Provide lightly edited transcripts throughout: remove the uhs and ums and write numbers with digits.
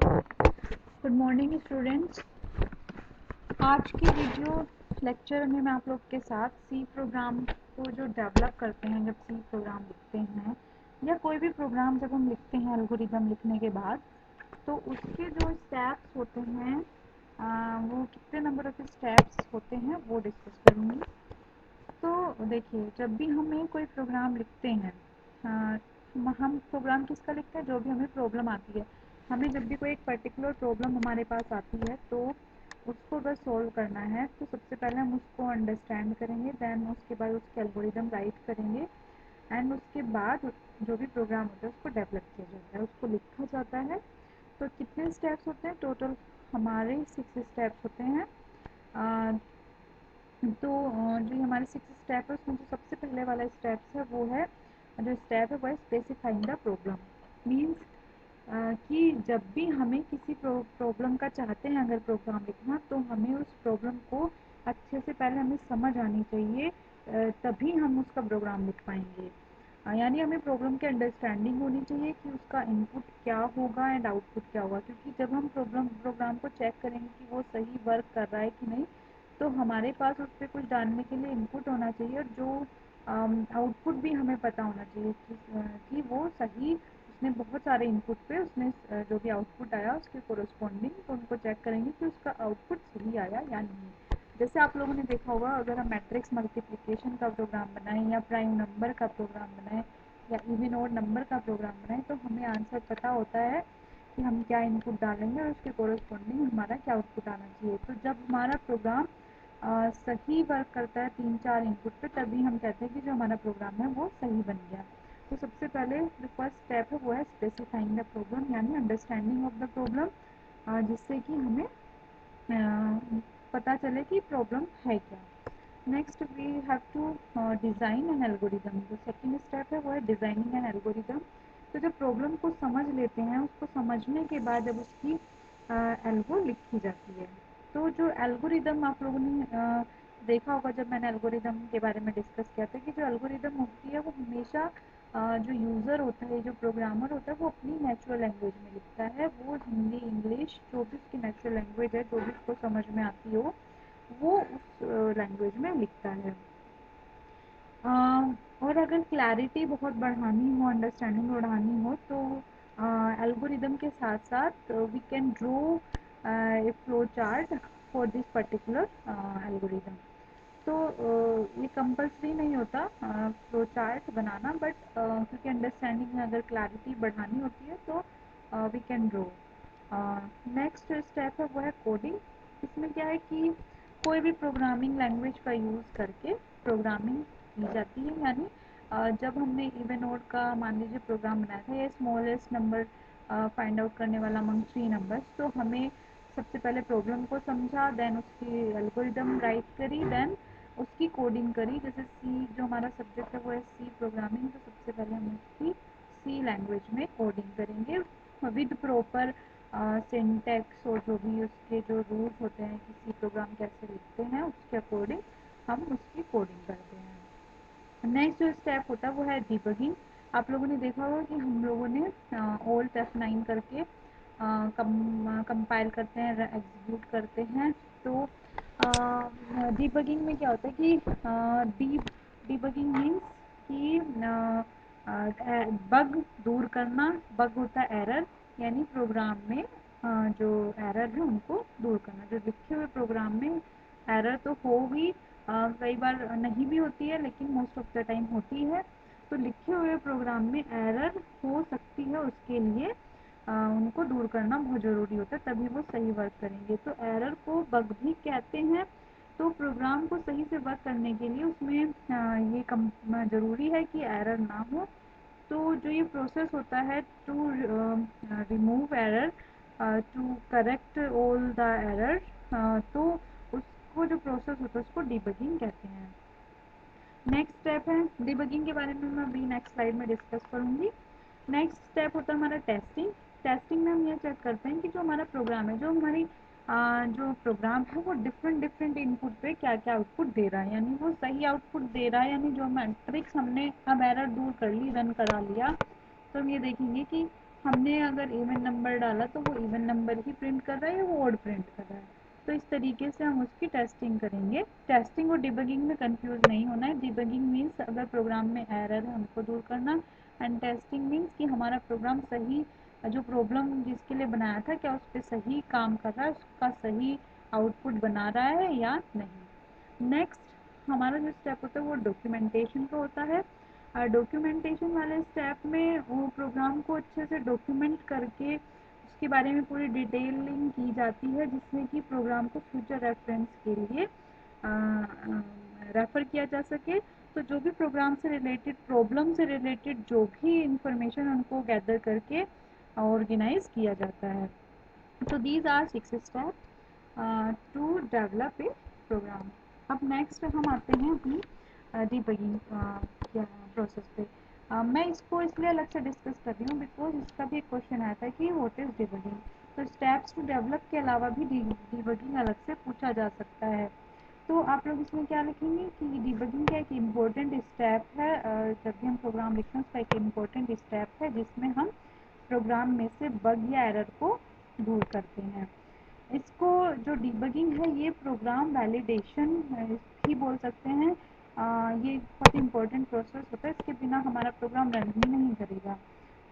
Good morning students. आज की video lecture में मैं आप लोग के साथ सी प्रोग्राम को जो डेवलप करते हैं, जब सी प्रोग्राम लिखते हैं या कोई भी प्रोग्राम जब हम लिखते हैं एल्गोरिदम लिखने के बाद, तो उसके जो स्टेप्स होते हैं वो कितने नंबर ऑफ स्टेप्स होते हैं वो डिस्कस करूँगी। तो देखिए, जब भी हमें कोई प्रोग्राम लिखते हैं, हम प्रोग्राम किसका लिखते हैं, जो भी हमें प्रॉब्लम आती है। हमें जब भी कोई एक पर्टिकुलर प्रॉब्लम हमारे पास आती है तो उसको अगर सॉल्व करना है तो सबसे पहले हम उसको अंडरस्टैंड करेंगे, देन उसके बाद उसके एल्गोरिदम राइट करेंगे एंड उसके बाद जो भी प्रोग्राम होता है उसको डेवलप किया जाता है, उसको लिखा जाता है। तो कितने स्टेप्स होते हैं टोटल? हमारे 6 स्टेप्स होते हैं। तो जो हमारे 6 स्टेप है उसमें जो सबसे पहले वाला स्टेप है वो है, जो स्टेप है वो है स्पेसिफाइंग द प्रॉब्लम। मीन्स कि जब भी हमें किसी प्रॉब्लम का चाहते हैं अगर प्रोग्राम लिखना, तो हमें उस प्रॉब्लम को अच्छे से पहले हमें समझ आनी चाहिए, तभी हम उसका प्रोग्राम लिख पाएंगे। यानी हमें प्रॉब्लम की अंडरस्टैंडिंग होनी चाहिए कि उसका इनपुट क्या होगा एंड आउटपुट क्या होगा, क्योंकि जब हम प्रोग्राम को चेक करेंगे कि वो सही वर्क कर रहा है कि नहीं, तो हमारे पास उस पर कुछ डालने के लिए इनपुट होना चाहिए और जो आउटपुट भी हमें पता होना चाहिए कि वो सही, उसने बहुत सारे इनपुट पे उसने जो भी आउटपुट आया उसके कोरस्पॉन्डिंग, तो उनको चेक करेंगे कि उसका आउटपुट सही आया या नहीं। जैसे आप लोगों ने देखा होगा, अगर हम मैट्रिक्स मल्टीप्लिकेशन का प्रोग्राम बनाएं या प्राइम नंबर का प्रोग्राम बनाएं या इवन ऑड नंबर का प्रोग्राम बनाएं, तो हमें आंसर पता होता है कि हम क्या इनपुट डालेंगे और उसके कोरस्पॉन्डिंग हमारा क्या आउटपुट आना चाहिए। तो जब हमारा प्रोग्राम सही वर्क करता है 3-4 इनपुट पे, तभी हम कहते हैं कि जो हमारा प्रोग्राम है वो सही बन गया। तो सबसे पहले जो फर्स्ट स्टेप है वो है स्पेसिफाइंग द प्रॉब्लम, यानी अंडरस्टैंडिंग ऑफ द प्रॉब्लम, जिससे कि हमें पता चले कि प्रॉब्लम है क्या। Next we have to design an algorithm. जो सेकंड स्टेप है वो है डिज़ाइनिंग एन एल्गोरिदम। तो जब प्रॉब्लम को समझ लेते हैं, उसको समझने के बाद जब उसकी एल्गो लिखी जाती है, तो जो एल्गोरिदम आप लोगों ने देखा होगा, जब मैंने एल्गोरिदम के बारे में डिस्कस किया था कि जो एल्गोरिदम होती है वो हमेशा जो यूज़र होता है, जो प्रोग्रामर होता है, वो अपनी नेचुरल लैंग्वेज में लिखता है। वो हिंदी, इंग्लिश, जो भी उसकी नेचुरल लैंग्वेज है, जो भी उसको समझ में आती हो, वो उस लैंग्वेज में लिखता है। और अगर क्लैरिटी बहुत बढ़ानी हो, अंडरस्टैंडिंग बढ़ानी हो, तो एल्गोरिदम के साथ साथ we can draw a flow chart for this particular algorithm. तो ये कंपल्सरी नहीं होता फ्लो चार्ट बनाना, बट क्योंकि अंडरस्टैंडिंग में अगर क्लैरिटी बढ़ानी होती है तो we can draw. Next step है वो है कोडिंग। इसमें क्या है कि कोई भी प्रोग्रामिंग लैंग्वेज का यूज़ करके प्रोग्रामिंग की जाती है। यानी जब हमने इवन ओड का मान लीजिए प्रोग्राम बनाया था, या स्मॉलेस्ट नंबर फाइंड आउट करने वाला अमंग 3 नंबर्स, तो हमें सबसे पहले प्रॉब्लम को समझा, देन उसकी एल्गोरिदम राइट करी, देन उसकी कोडिंग करी। जैसे सी, जो हमारा सब्जेक्ट है वो है सी प्रोग्रामिंग, तो सबसे पहले हम उसकी सी लैंग्वेज में कोडिंग करेंगे विद प्रॉपर सिंटैक्स और जो भी उसके जो रूल्स होते हैं कि सी प्रोग्राम कैसे लिखते हैं, उसके अकॉर्डिंग हम उसकी कोडिंग करते हैं। नेक्स्ट जो स्टेप होता है वो है डिबगिंग। आप लोगों ने देखा होगा कि हम लोगों ने ऑल्ट F9 करके कंपाइल करते हैं, एग्जीक्यूट करते हैं। तो डिबगिंग में क्या होता है कि डिबगिंग मीन्स कि बग दूर करना। बग होता है एरर, यानी प्रोग्राम में जो एरर है उनको दूर करना। जो लिखे हुए प्रोग्राम में एरर तो होगी, कई बार नहीं भी होती है, लेकिन मोस्ट ऑफ द टाइम होती है। तो लिखे हुए प्रोग्राम में एरर हो सकती है, उसके लिए उनको दूर करना बहुत ज़रूरी होता है, तभी वो सही वर्क करेंगे। तो एरर को बग भी कहते हैं। तो प्रोग्राम को सही से वर्क करने के लिए उसमें ये ज़रूरी है कि एरर ना हो। तो जो ये प्रोसेस होता है to remove error, to correct all the error, तो उसको जो प्रोसेस होता है उसको डिबगिंग कहते हैं। नेक्स्ट स्टेप है डिबगिंग के बारे में मैं अभी नेक्स्ट स्लाइड में डिस्कस करूँगी। नेक्स्ट स्टेप होता है हमारा टेस्टिंग। टेस्टिंग में हम ये चेक करते हैं कि जो हमारा प्रोग्राम है, जो हमारी जो प्रोग्राम है वो डिफरेंट इनपुट पे क्या क्या आउटपुट दे रहा है, यानी वो सही आउटपुट दे रहा है। यानी जो मैट्रिक्स हमने अब एरर दूर कर ली, रन करा लिया, तो हम ये देखेंगे कि हमने अगर इवन नंबर डाला तो वो इवन नंबर ही प्रिंट कर रहा है या वो ऑड प्रिंट कर रहा है। तो इस तरीके से हम उसकी टेस्टिंग करेंगे। टेस्टिंग और डिबगिंग में कंफ्यूज नहीं होना है। डिबगिंग मीन्स अगर प्रोग्राम में एरर है उनको दूर करना, एंड टेस्टिंग मीन्स कि हमारा प्रोग्राम सही, जो प्रॉब्लम जिसके लिए बनाया था क्या उस पर सही काम कर रहा है, उसका सही आउटपुट बना रहा है या नहीं। नेक्स्ट हमारा जो स्टेप होता है वो डॉक्यूमेंटेशन का होता है। डॉक्यूमेंटेशन वाले स्टेप में वो प्रोग्राम को अच्छे से डॉक्यूमेंट करके उसके बारे में पूरी डिटेलिंग की जाती है, जिसमें कि प्रोग्राम को फ्यूचर रेफरेंस के लिए रेफ़र किया जा सके। तो जो भी प्रोग्राम से रिलेटेड, प्रॉब्लम से रिलेटेड जो भी इंफॉर्मेशन उनको गैदर करके ऑर्गेनाइज किया जाता है। तो these are 6 step to develop a program. अब नेक्स्ट हम आते हैं अपनी डिबगिंग प्रोसेस पे। मैं इसको इसलिए अलग से डिस्कस कर रही हूँ बिकॉज इसका भी एक क्वेश्चन आया था कि व्हाट इज़ डिबगिंग। तो स्टेप्स टू डेवलप के अलावा भी डिबगिंग अलग से पूछा जा सकता है। तो आप लोग इसमें क्या लिखेंगे कि डिबगिंग का एक इम्पोर्टेंट स्टेप है। जब भी हम प्रोग्राम लिखते हैं उसका एक इम्पोर्टेंट स्टेप है जिसमें हम प्रोग्राम में से बग या एरर को दूर करते हैं। इसको जो डिबगिंग है ये प्रोग्राम वैलिडेशन भी बोल सकते हैं। ये बहुत इम्पोर्टेंट प्रोसेस होता है, इसके बिना हमारा प्रोग्राम रन ही नहीं करेगा।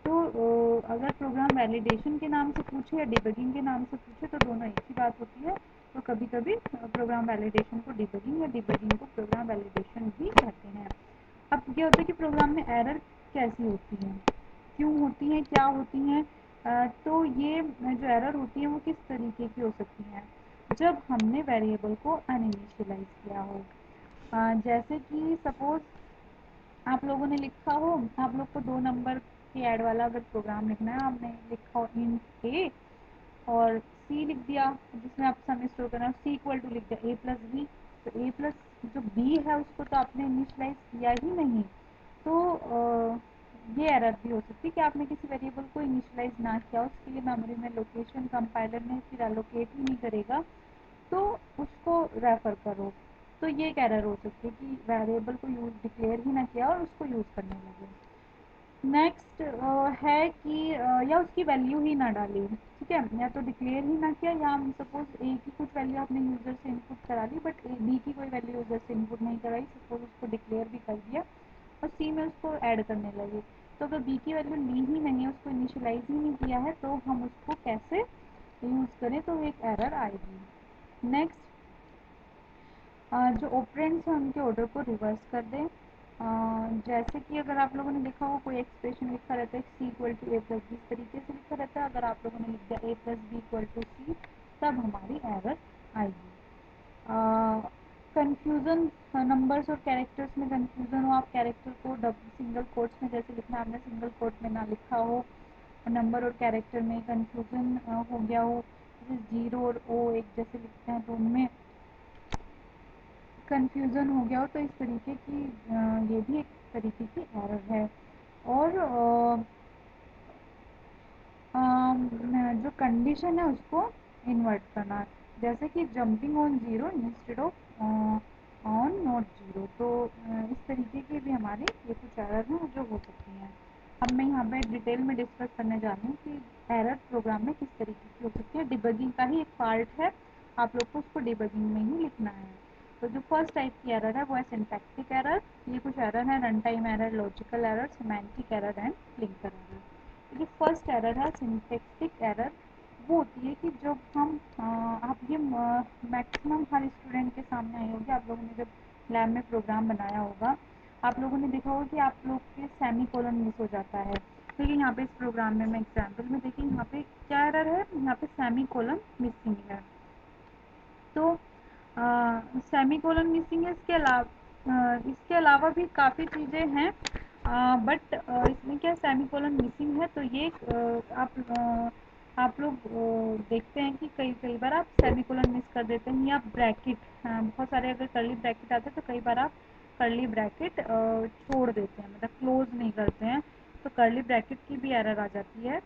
तो अगर प्रोग्राम वैलिडेशन के नाम से पूछे या डिबगिंग के नाम से पूछे तो दोनों एक ही बात होती है। तो कभी कभी प्रोग्राम वैलिडेशन को डिबगिंग या डिबगिंग को प्रोग्राम वैलिडेशन भी कहते हैं। अब क्या होता है कि प्रोग्राम में एरर कैसी होती है, क्यों होती हैं, क्या होती हैं। तो ये जो एरर होती है वो किस तरीके की हो सकती हैं। जब हमने वेरिएबल को अनइनिशियलाइज किया हो, जैसे कि सपोज आप लोगों ने लिखा हो, आप लोग को 2 नंबर के ऐड वाला अगर प्रोग्राम लिखना है, आपने लिखा हो इंट ए और सी लिख दिया जिसमें आप सम स्टोर करना है, सी इक्वल टू लिख दिया ए प्लस बी। तो ए प्लस जो बी है उसको तो आपने इनिशलाइज किया ही नहीं। तो ये एरर भी हो सकती है कि आपने किसी वेरिएबल को इनिशलाइज ना किया, उसके लिए मेमोरी में लोकेशन कंपाइलर ने फिर एलोकेट ही नहीं करेगा, तो उसको रेफर करो। तो ये एक एरर हो सकती है कि वेरिएबल को यूज डिक्लेयर ही ना किया और उसको यूज़ करने लगे। नेक्स्ट है कि या उसकी वैल्यू ही ना डाली, ठीक है, या तो डिक्लेयर ही ना किया, या हम सपोज ए की कुछ वैल्यू आपने यूज़र से इनपुट करा ली बट बी की कोई वैल्यू यूज़र से इनपुट नहीं कराई, सपोज उसको डिक्लेयर भी कर दिया और सी में उसको ऐड करने लगे। तो अगर बी की वैल्यू ली ही नहीं है, उसको इनिशियलाइज ही नहीं किया है, तो हम उसको कैसे यूज़ करें, तो एक एरर आएगी। नेक्स्ट जो ऑपरेंड्स हैं उनके ऑर्डर को रिवर्स कर दें। जैसे कि अगर आप लोगों ने देखा हो कोई एक्सप्रेशन लिखा रहता है C equal to A plus B, इस तरीके से लिखा रहता है, अगर आप लोगों ने लिख दिया ए प्लस बी इक्वल टू सी, तब हमारी एरर आएगी। कन्फ्यूज़न, नंबर्स और कैरेक्टर्स में कन्फ्यूज़न हो, आप कैरेक्टर को सिंगल कोट्स में जैसे लिखना, आपने सिंगल कोट में ना लिखा हो, नंबर और कैरेक्टर में कन्फ्यूज़न हो गया हो, जैसे जीरो और ओ एक जैसे लिखते हैं तो उनमें कन्फ्यूज़न हो गया हो, तो इस तरीके की ये भी एक तरीके की एरर है। और जो कंडीशन है उसको इन्वर्ट करना, जैसे कि jumping on zero instead of on not zero. तो इस तरीके की भी हमारी ये कुछ एरर हैं जो हो सकती हैं। अब मैं यहाँ पे डिटेल में डिस्कस करने जा रही हूँ कि एरर प्रोग्राम में किस तरीके की हो सकती है। डिबगिंग का ही एक पार्ट है, आप लोग को उसको डिबगिंग में ही लिखना है। तो जो फर्स्ट टाइप की एरर है वो है सिंटैक्टिक एरर। ये कुछ एरर है, run time error, logical error, semantic error and linker error. तो जो फर्स्ट एरर है सिंटैक्टिक एरर, वो होती है कि जब हम आप ये मैक्सिमम हर स्टूडेंट के सामने आई होगी, आप लोगों ने जब लैब में प्रोग्राम बनाया होगा, आप लोगों ने देखा होगा कि आप लोग के सेमी कोलन मिस हो जाता है। देखिए यहाँ पे इस प्रोग्राम में मैं एग्जाम्पल में देखिए यहाँ पे क्या एरर है, यहाँ पे सेमी कोलन मिसिंग है। तो सेमीकोलन मिसिंग है, इसके अलावा भी काफ़ी चीज़ें हैं, बट इसमें क्या सेमीकोलन मिसिंग है तो ये आप लोग देखते हैं कि कई कई बार आप सेमीकोलन मिस कर देते हैं, या ब्रैकेट, बहुत सारे अगर कर्ली ब्रैकेट आते हैं तो कई बार आप कर्ली ब्रैकेट छोड़ देते हैं, मतलब क्लोज नहीं करते हैं, तो कर्ली ब्रैकेट की भी एरर आ जाती है।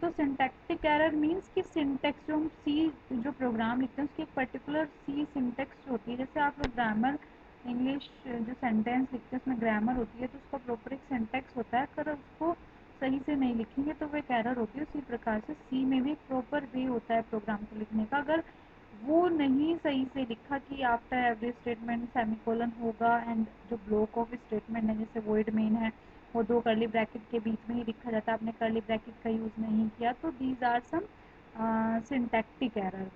तो सिंटैक्टिक एरर मीन्स कि सिंटेक्स जो हम सी जो प्रोग्राम लिखते हैं उसकी एक पर्टिकुलर सी सिंटेक्स होती है। जैसे आप लोग ग्रामर इंग्लिश जो सेंटेंस लिखते हैं उसमें ग्रामर होती है, तो उसका प्रॉपर एक सिंटेक्स होता है, अगर उसको सही से नहीं लिखेंगे तो वो एक एरर होगी। उसी प्रकार से सी में भी एक प्रॉपर वे होता है प्रोग्राम को लिखने का। अगर वो नहीं सही से लिखा कि आफ्टर एवरी स्टेटमेंट सेमीकोलन होगा एंड जो ब्लॉक ऑफ स्टेटमेंट है जैसे वॉइड मेन है वो दो कर्ली ब्रैकेट के बीच में ही लिखा जाता है, आपने कर्ली ब्रैकेट का यूज़ नहीं किया, तो these are some syntactic error.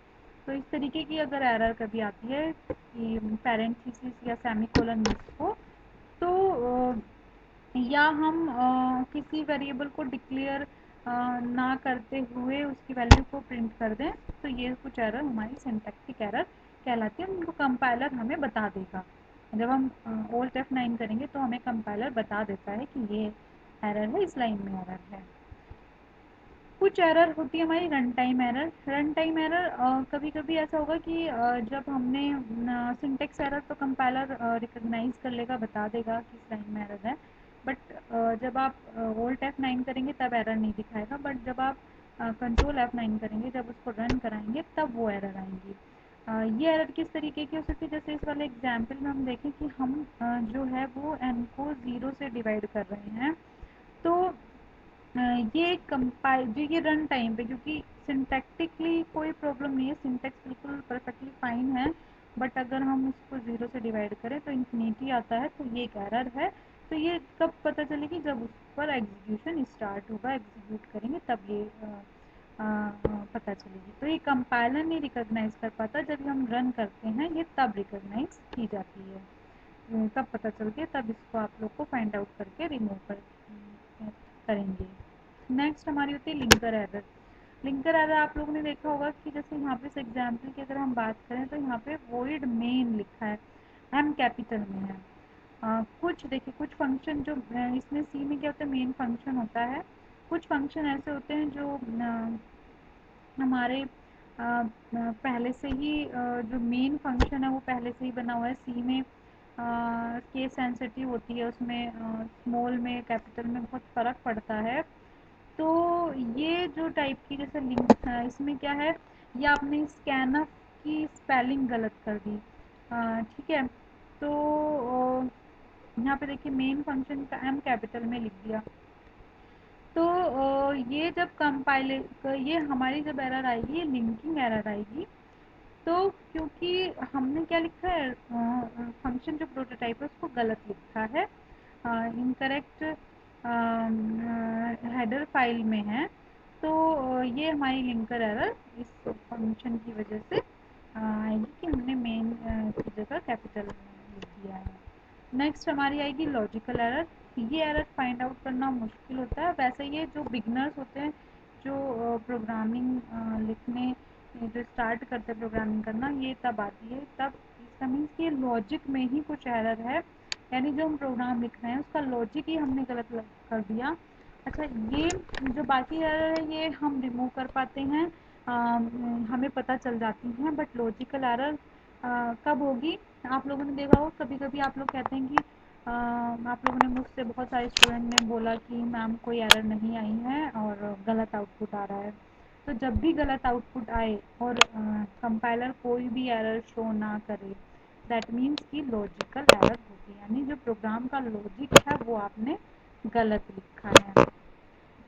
तो इस तरीके की अगर एरर कभी आती है कि पैरेंथेसिस या सेमीकोलन मिस हो, तो या हम किसी वेरिएबल को डिक्लेयर ना करते हुए उसकी वैल्यू को प्रिंट कर दें, तो ये कुछ एरर हमारी सिंटैक्टिक एरर कहलाती है। उनको कंपाइलर हमें बता देगा। जब हम Alt F9 करेंगे तो हमें कंपाइलर बता देता है कि ये एरर है, इस लाइन में एरर है। कुछ एरर होती है हमारी run time error. Run time error कभी कभी ऐसा होगा कि जब हमने सिंटेक्स एरर तो कंपाइलर रिकॉग्नाइज कर लेगा, बता देगा कि इस लाइन में एरर है, बट जब आप Alt F9 करेंगे तब एरर नहीं दिखाएगा, बट जब आप कंट्रोल F9 करेंगे, जब उसको रन कराएंगे तब वो एरर आएंगी। ये एरर किस तरीके की हो सकती है, जैसे इस वाले एग्जाम्पल में हम देखें कि हम जो है वो n को 0 से डिवाइड कर रहे हैं, तो ये कंपाइल जो ये रन टाइम पे, क्योंकि सिंटैक्टिकली कोई प्रॉब्लम नहीं है, सिंटैक्स बिल्कुल परफेक्टली फाइन है, बट अगर हम इसको 0 से डिवाइड करें तो इन्फिनिटी आता है, तो ये एक एरर है। तो ये कब पता चलेगी, जब उस पर एग्जीक्यूशन स्टार्ट होगा, एग्जीक्यूट करेंगे तब ये पता चलेगी। तो ये कंपाइलर नहीं रिकॉग्नाइज कर पाता, जब हम रन करते हैं ये तब रिकॉग्नाइज की जाती है, तब पता चलती है, तब इसको आप लोग को फाइंड आउट करके रिमूव करेंगे। नेक्स्ट हमारी होती है लिंकर एरर। लिंकर एरर आप लोगों ने देखा होगा कि जैसे यहाँ पे इस एग्जाम्पल की अगर हम बात करें तो यहाँ पे वॉइड मेन लिखा है, एम कैपिटल में है। कुछ देखिए, कुछ फंक्शन जो इसमें सी में क्या होता है, मेन फंक्शन होता है। कुछ फंक्शन ऐसे होते हैं जो हमारे पहले से ही जो मेन फंक्शन है वो पहले से ही बना हुआ है। सी में केस सेंसिटिव होती है, उसमें स्मॉल में कैपिटल में बहुत फ़र्क पड़ता है। तो ये जो टाइप की जैसे लिंक है, इसमें क्या है, ये आपने स्कैनफ की स्पेलिंग गलत कर दी, ठीक है। तो यहाँ पे देखिए मेन फंक्शन का एम कैपिटल में लिख दिया, तो ये जब कंपाइल, ये हमारी जब एरर आएगी ये लिंकिंग एरर आएगी। तो क्योंकि हमने क्या लिखा है, फंक्शन जो प्रोटोटाइप है उसको गलत लिखा है, इनकरेक्ट हेडर फाइल में है, तो ये हमारी लिंकर एरर इस फंक्शन की वजह से आएगी कि हमने मेन की जगह कैपिटल लिख दिया है। नेक्स्ट हमारी आएगी लॉजिकल एरर। ये एरर फाइंड आउट करना मुश्किल होता है। वैसे ये जो बिगनर्स होते हैं, जो प्रोग्रामिंग लिखने जो स्टार्ट करते हैं प्रोग्रामिंग करना, ये तब आती है, तब इसका मीन्स कि लॉजिक में ही कुछ एरर है, यानी जो हम प्रोग्राम लिख रहे हैं उसका लॉजिक ही हमने गलत कर दिया। अच्छा, ये जो बाकी एरर है ये हम रिमूव कर पाते हैं, हमें पता चल जाती हैं, बट लॉजिकल एरर कब होगी, आप लोगों ने देखा हो कभी कभी आप लोग कहते हैं कि आप लोगों ने मुझसे, बहुत सारे स्टूडेंट ने बोला कि मैम कोई एरर नहीं आई है और गलत आउटपुट आ रहा है। तो जब भी गलत आउटपुट आए और कंपाइलर कोई भी एरर शो ना करे, दैट मीन्स कि लॉजिकल एरर होगी, यानी जो प्रोग्राम का लॉजिक है वो आपने गलत लिखा है।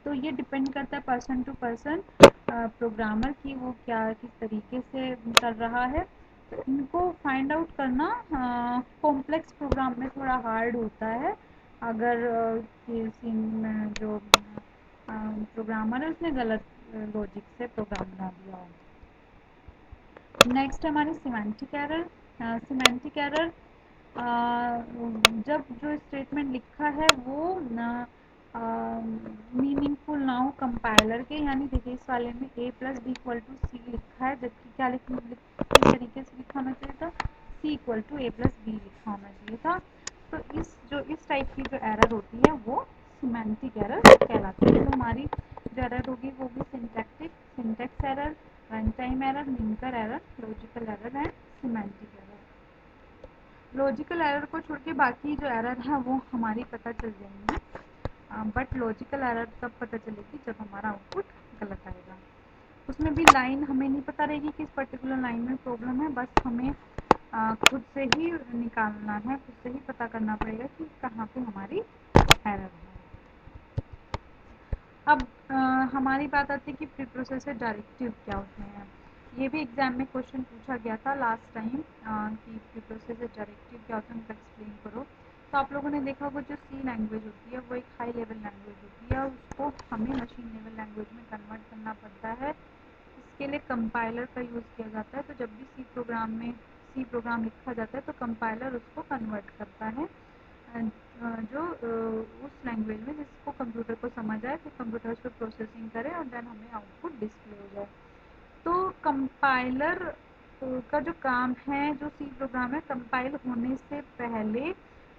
तो ये डिपेंड करता है पर्सन टू पर्सन, प्रोग्रामर की वो क्या किस तरीके से कर रहा है। तो इनको फाइंड आउट करना कॉम्प्लेक्स प्रोग्राम में थोड़ा हार्ड होता है, अगर किसी जो प्रोग्रामर है उसने गलत लॉजिक से प्रोग्राम बना दिया हो। नेक्स्ट हमारी सिमेंटिक एरर। सिमेंटिक एरर जब जो स्टेटमेंट लिखा है वो मीनिंगफुल ना हो कंपाइलर के, यानी देखिए इस वाले में a plus B equal to C लिखा है, जबकि क्या किस तरीके से लिखा होना चाहिए था, c equal to a plus B लिखा होना चाहिए था। तो इस टाइप की जो एरर होती है वो सिमेंटिक एरर कहलाती है। तो हमारी जो एरर होगी वो भी syntax error, run time error, linker error, logical error and semantic error. Logical error को छोड़ के बाकी जो एरर है वो हमारी पता चल जाएंगी, बट लॉजिकल एरर तब पता चलेगी जब हमारा आउटपुट गलत आएगा। उसमें भी लाइन हमें नहीं पता रहेगी किस पर्टिकुलर लाइन में प्रॉब्लम है, बस हमें खुद से ही निकालना है, खुद से ही पता करना पड़ेगा कि कहाँ पे हमारी एरर है। अब हमारी बात आती है कि प्री प्रोसेसर डायरेक्टिव क्या होते हैं। ये भी एग्जाम में क्वेश्चन पूछा गया था लास्ट टाइम कि प्री प्रोसेसर डायरेक्टिव क्या होता है, उनका एक्सप्लेन करो। तो आप लोगों ने देखा होगा जो सी लैंग्वेज होती है वो एक हाई लेवल लैंग्वेज होती है और उसको हमें मशीन लेवल लैंग्वेज में कन्वर्ट करना पड़ता है। इसके लिए कंपाइलर का यूज़ किया जाता है। तो जब भी सी प्रोग्राम लिखा जाता है तो कंपाइलर उसको कन्वर्ट करता है जो उस लैंग्वेज में जिसको कंप्यूटर को समझ आए, फिर कंप्यूटर उस पर प्रोसेसिंग करे और देन हमें आउटपुट डिस्प्ले हो जाए। तो कंपाइलर का जो काम है, जो सी प्रोग्राम है, कंपाइल होने से पहले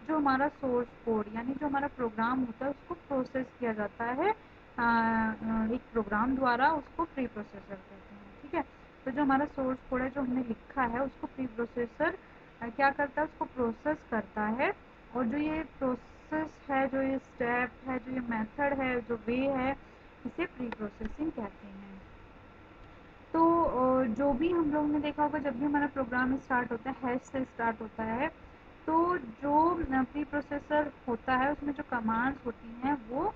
जो हमारा सोर्स कोड यानी जो हमारा प्रोग्राम होता है उसको प्रोसेस किया जाता है एक प्रोग्राम द्वारा, उसको प्री प्रोसेसर कहते हैं। ठीक है, तो जो हमारा सोर्स कोड है जो हमने लिखा है उसको प्री प्रोसेसर क्या करता है, उसको प्रोसेस करता है। और जो ये प्रोसेस है, जो ये स्टेप है, जो ये मेथड है, जो वे है, इसे प्री प्रोसेसिंग कहते हैं। तो जो भी हम लोगों ने देखा होगा जब भी हमारा प्रोग्राम स्टार्ट होता है हैश से स्टार्ट होता है, तो जो प्री प्रोसेसर होता है उसमें जो कमांड्स होती हैं वो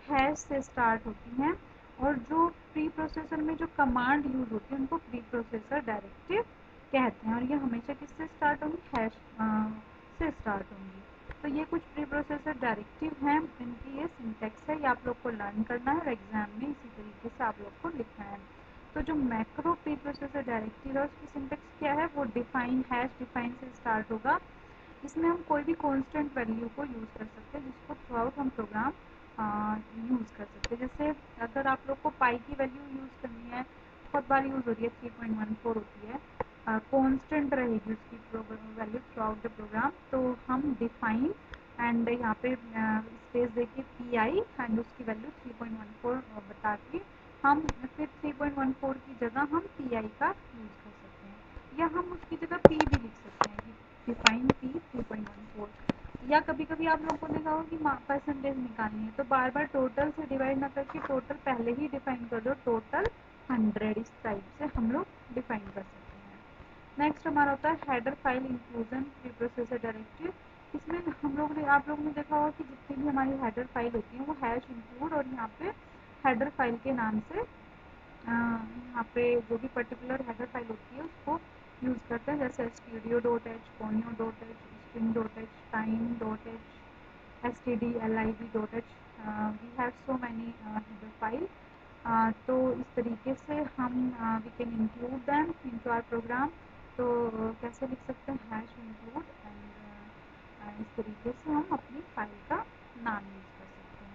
हैश से स्टार्ट होती हैं। और जो प्री प्रोसेसर में जो कमांड यूज़ होती है उनको प्री प्रोसेसर डायरेक्टिव कहते हैं। और ये हमेशा किससे स्टार्ट होंगी, हैश से स्टार्ट होंगी। तो ये कुछ प्री प्रोसेसर डायरेक्टिव हैं, इनकी ये सिंटैक्स है, ये आप लोग को लर्न करना है और एग्जाम में इसी तरीके से आप लोग को लिखना है। तो जो मैक्रो प्री प्रोसेसर डायरेक्टिव है उसकी सिंटैक्स क्या है, वो डिफाइन हैश डिफाइन से स्टार्ट होगा। इसमें हम कोई भी कांस्टेंट वैल्यू को यूज़ कर सकते हैं जिसको थ्रू आउट हम प्रोग्राम यूज़ कर सकते हैं। जैसे अगर आप लोग को पाई की वैल्यू यूज़ करनी है, बहुत बार यूज़ होती है, 3.14 होती है, कांस्टेंट रहेगी उसकी value throughout the program. तो हम डिफाइन एंड यहाँ पे स्पेस देके पी आई एंड उसकी वैल्यू 3.14 बता के हम फिर 3.14 की जगह हम पी आई का यूज़ कर सकते हैं, या हम उसकी जगह पी भी लिख सकते हैं कि डिफाइन पी 3.14। या कभी कभी आप लोगों को देखा होगा कि परसेंटेज निकालनी है तो बार बार टोटल से डिवाइड ना करके टोटल पहले ही डिफाइन कर दो, टोटल 100, इस टाइप से हम लोग डिफाइन कर सकते हैं। नेक्स्ट हमारा होता है header file inclusion pre processor directive. इसमें हम लोग ने आप लोगों ने देखा होगा कि जितनी भी हमारी हेडर फाइल होती है वो हैश इंक्लूड और यहाँ पे हेडर फाइल के नाम से यहाँ पे जो भी पर्टिकुलर हेडर फाइल होती है उसको यूज़ करते हैं। जैसे स्टूडियो डॉट एच, पोनियो dot H, string dot H, time dot H, S T D L I V dot H, we have so many header file. तो इस तरीके से हम we can include them into our program. तो कैसे लिख सकते हैं, हैश इंक्लूड एंड इस तरीके से हम अपनी फाइल का नाम यूज़ कर सकते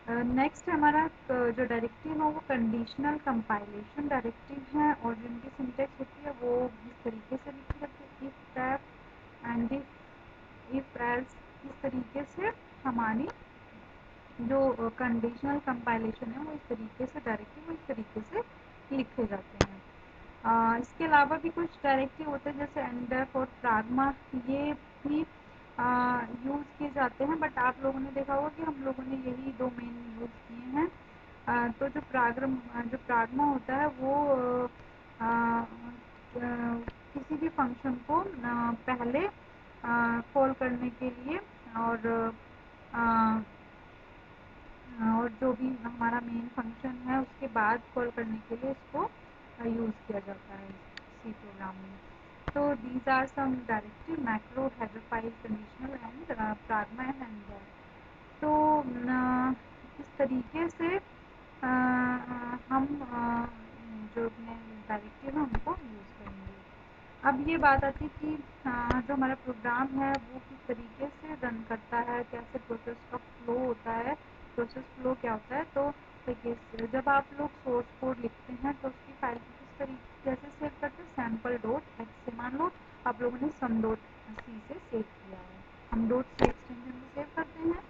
हैं। नेक्स्ट हमारा जो डायरेक्टिव है वो कंडीशनल कंपाइलेशन डायरेक्टिव है और जिनकी सिंटेक्स होती है वो इस तरीके से लिखी जाती है, if tap and if else. इस तरीके से हमारी जो कंडीशनल कंपाइलेशन है वो इस तरीके से डायरेक्टिव इस तरीके से लिखे जाते हैं। इसके अलावा भी कुछ डायरेक्टिव होते हैं जैसे एंडेफ और प्राग्मा, ये भी यूज़ किए जाते हैं, बट आप लोगों ने देखा होगा कि हम लोगों ने यही दो मेन यूज़ किए हैं। तो जो प्राग्मा होता है वो किसी भी फंक्शन को पहले कॉल करने के लिए और और जो भी हमारा मेन फंक्शन है उसके बाद कॉल करने के लिए इसको यूज़ किया जाता है सी प्रोग्राम में। तो these are some directive macro header file conditional and pragma and and. तो इस तरीके से हम जो अपने डायरेक्टिव है उनको यूज़ करेंगे। अब ये बात आती है कि जो हमारा प्रोग्राम है वो किस तरीके से रन करता है, कैसे प्रोसेस का फ्लो होता है, प्रोसेस फ्लो क्या होता है। तो देखिए जब आप लोग सोर्स कोड लिखते हैं तो उसकी फाइल को किस तरीके कैसे सेव करते हैं, सैम्पल डॉट एक्स से, मान लो आप लोगों ने सम डॉट सी से सेव किया है, हम डॉट सी एक्सटेंशन से सेव करते हैं।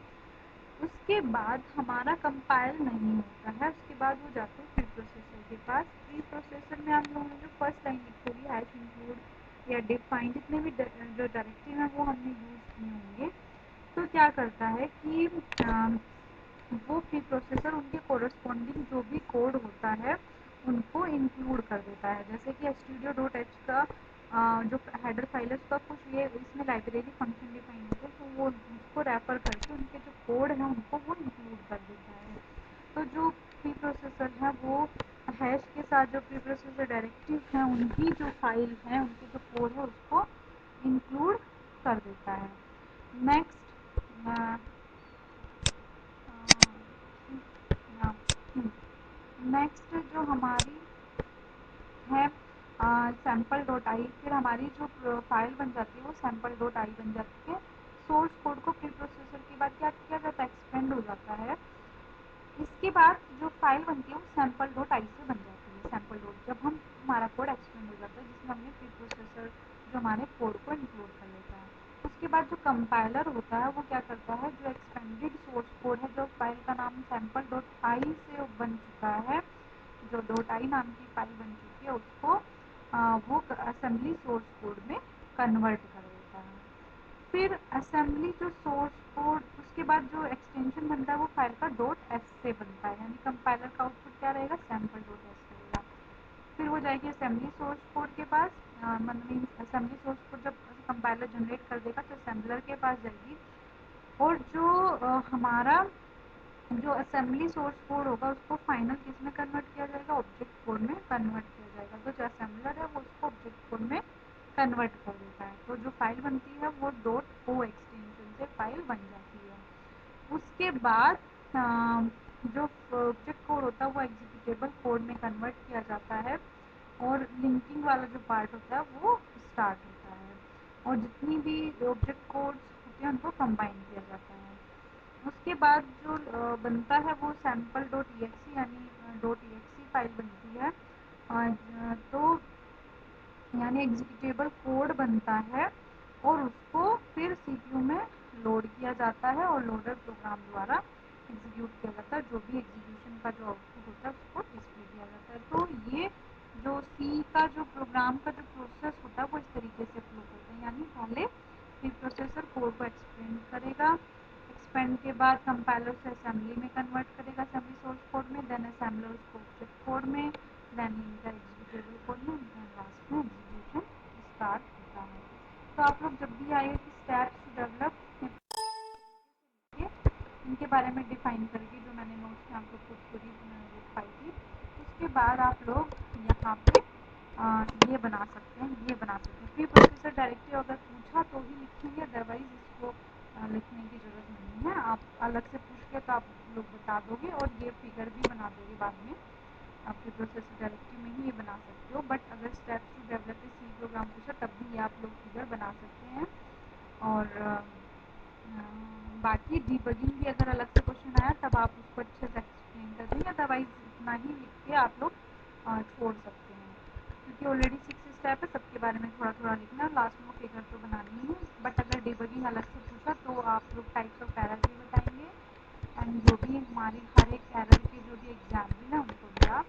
उसके बाद हमारा कंपाइल नहीं होता है, उसके बाद वो जाते हैं प्री प्रोसेसर के पास। प्री प्रोसेसर में आप लोगों ने जो फर्स्ट लाइन लिखी होगी हैश इंक्लूड या डिफाइन, जितने भी जो डायरेक्टिव हैं वो हमने यूज़ किए होंगे। तो क्या करता है कि वो प्री प्रोसेसर उनके कोरस्पॉन्डिंग जो भी कोड होता है उनको इंक्लूड कर देता है। जैसे कि स्टूडियो डॉट एच का जो हेडर फाइल है उसका कुछ ये इसमें लाइब्रेरी फंक्शन डिफाइन होते हैं, तो वो उसको रेफर करके उनके जो कोड हैं उनको वो इंक्लूड कर देता है। तो जो प्री प्रोसेसर है वो हैश के साथ जो प्री प्रोसेसर डायरेक्टिव है उनकी जो फाइल है, उनके जो कोड है उसको इंक्लूड कर देता है। नेक्स्ट नेक्स्ट जो हमारी है सैम्पल डॉट आई, फिर हमारी जो फाइल बन जाती है वो सैम्पल डॉट आई बन जाती है। सोर्स कोड को प्री प्रोसेसर के बाद क्या किया जाता है, एक्सपेंड हो जाता है। इसके बाद जो फाइल बनती है वो सैम्पल डॉट आई से बन जाती है। सैम्पल डॉट जब हम हमारा कोड एक्सपेंड हो जाता है जिसमें हमने प्री प्रोसेसर जो हमारे कोड को इंक्लूड कर लेता है। उसके बाद जो कंपाइलर होता है वो क्या करता है, जो एक्सपेंडेड सोर्स कोड है, जो फाइल का नाम सैम्पल डॉट आई से बन चुका है, जो डॉट आई नाम की फाइल बन चुकी है उसको वो असेंबली सोर्स कोड में कन्वर्ट कर देता है। फिर असेंबली जो सोर्स कोड, उसके बाद जो एक्सटेंशन बनता है वो फाइल का डॉट एस से बनता है, यानी कंपाइलर का आउटपुट क्या रहेगा, सैम्पल डॉट एस रहेगा। फिर वो जाएगी असेंबली सोर्स कोड के पास, मतलब असेंबली सोर्स कोड जब कंपाइलर जनरेट कर देगा तो असेंबलर के पास जाएगी, और जो हमारा जो असेंबली सोर्स कोड होगा उसको फाइनल किस में कन्वर्ट किया जाएगा, ऑब्जेक्ट कोड में कन्वर्ट किया जाएगा। तो जो असेंबलर है वो उसको ऑब्जेक्ट कोड में कन्वर्ट कर देता है। तो जो फाइल बनती है वो डॉट ओ एक्सटेंशन से फाइल बन जाती है। उसके बाद जो ऑब्जेक्ट कोड होता है वो एग्जीक्यूटेबल कोड में कन्वर्ट किया जाता है, और लिंकिंग वाला जो पार्ट होता है वो स्टार्ट होता है, और जितनी भी ऑब्जेक्ट कोड्स होते हैं उनको कंबाइन किया जाता है। उसके बाद जो बनता है वो सैम्पल डॉट ई एक्स यानी डॉट ई एक्स फाइल बनती है। तो यानी एग्जीक्यूटेबल कोड बनता है, और उसको फिर सीपीयू में लोड किया जाता है और लोडर प्रोग्राम द्वारा एग्जीक्यूट किया जाता है। जो भी एग्जीक्यूशन का जो आउटपुट होता है उसको डिस्प्ले किया जाता है। तो ये जो सी का जो प्रोग्राम का जो प्रोसेस होता है वो इस तरीके से फ्लो करते हैं, यानी पहले प्री प्रोसेसर कोड को एक्सपेंड करेगा, एक्सपेंड के बाद कंपाइलर से असेंबली में कन्वर्ट करेगा, असेंबली सोर्स कोड में, देन असेंबलर उसको ऑब्जेक्ट कोड में, देन लिंकर एग्जीक्यूटेबल कोड में, देन लास्ट में एग्जीक्यूशन स्टार्ट होता है। तो आप लोग जब भी आए कि स्टेप्स टू डेवलप इनके बारे में डिफाइन करके जो मैंने नोट्स में आप लोग को पूरी पाई थी, उसके बाद आप लोग यहाँ पे ये बना सकते हैं, ये बना सकते हैं। प्री प्रोसेसर डायरेक्टिव अगर पूछा तो ही लिखेंगे, अदरवाइज इसको लिखने की ज़रूरत नहीं है। आप अलग से पूछ के तो आप लोग बता दोगे, और ये फिगर भी बना दोगे बाद में। आप प्री प्रोसेसर डायरेक्टिव में ही ये बना सकते हो, बट अगर steps to develop C program पूछा तब भी ये आप लोग फिगर बना सकते हैं। और बाकी डीबगिंग भी अगर अलग से क्वेश्चन आया तब आप उसको अच्छे से एक्सप्लेन कर देंगे, अदरवाइज इतना ही लिख के आप लोग छोड़ सकते हैं, क्योंकि ऑलरेडी 6 स्टेप है, सबके बारे में थोड़ा थोड़ा लिखना है, लास्ट में फिगर तो बनानी ही है। बट अगर डीबगिंग अलग से पूछा तो आप लोग टाइप्स ऑफ एरर भी बताएंगे, एंड जो भी हमारे हर एक एरर के जो भी एग्जाम्पल है उनको भी आप